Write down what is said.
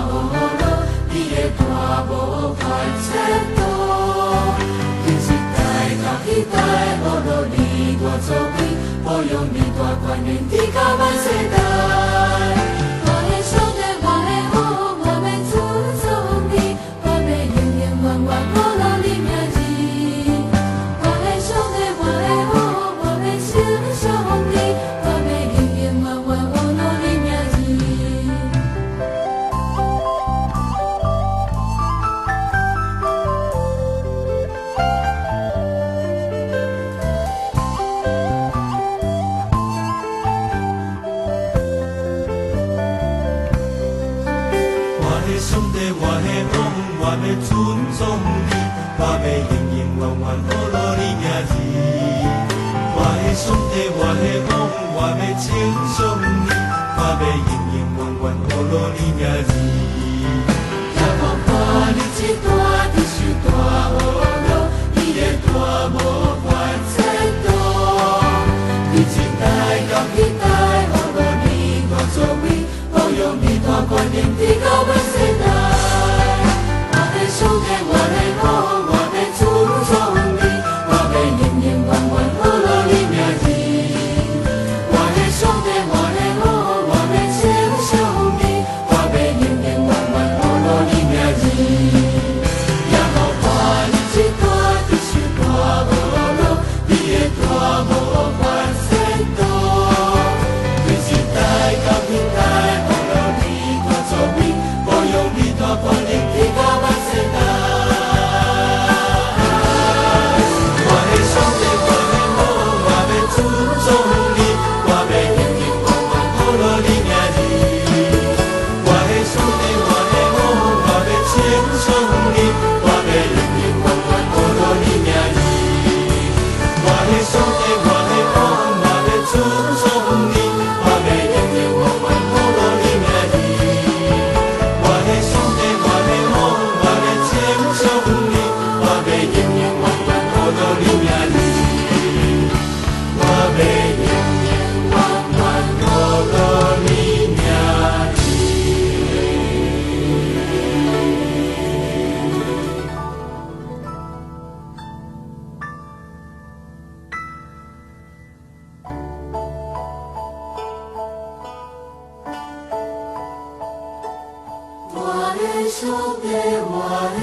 无路，你的大无反程度。天时代到期待，无路你我作为，保佑你大观念，地高万世代。我的兄弟，我的好，我要尊重你，我要永永远远保留你名字。我的兄弟，我的好，我要称颂你，我要永永远远保留你名字。兄弟，我的王，我要尊重你，我要永永远远保留你名字。我的兄弟，我的王，我要称颂你，我要永永远远保留你名字。也无看你这大的是大无路，你的大无反程度。你期待到期待，无路你我作为，保佑你大观念，地高万世代。我的兄弟，我的好，我要尊重你，我要永永远远保留你名字。我的兄弟，我的好，我要称颂你，我要永永远远保留你名字。也无看你这大的是大无路，你的大无反程度。天时代到期待，无路你我作为，保佑你大观念，地高万世代。我的兄弟，我的好，我要尊重你，我要永永远远保留你名字。我的兄弟，我的好，我要称颂你，我要永永远远保留你名字。我的兄弟，我的好，我要尊重你，我要永永远远保留你名字。我的兄弟，我的好，我要称颂你，我要永永远远保留你名字。我要永永远远保留你名我的兄弟，我的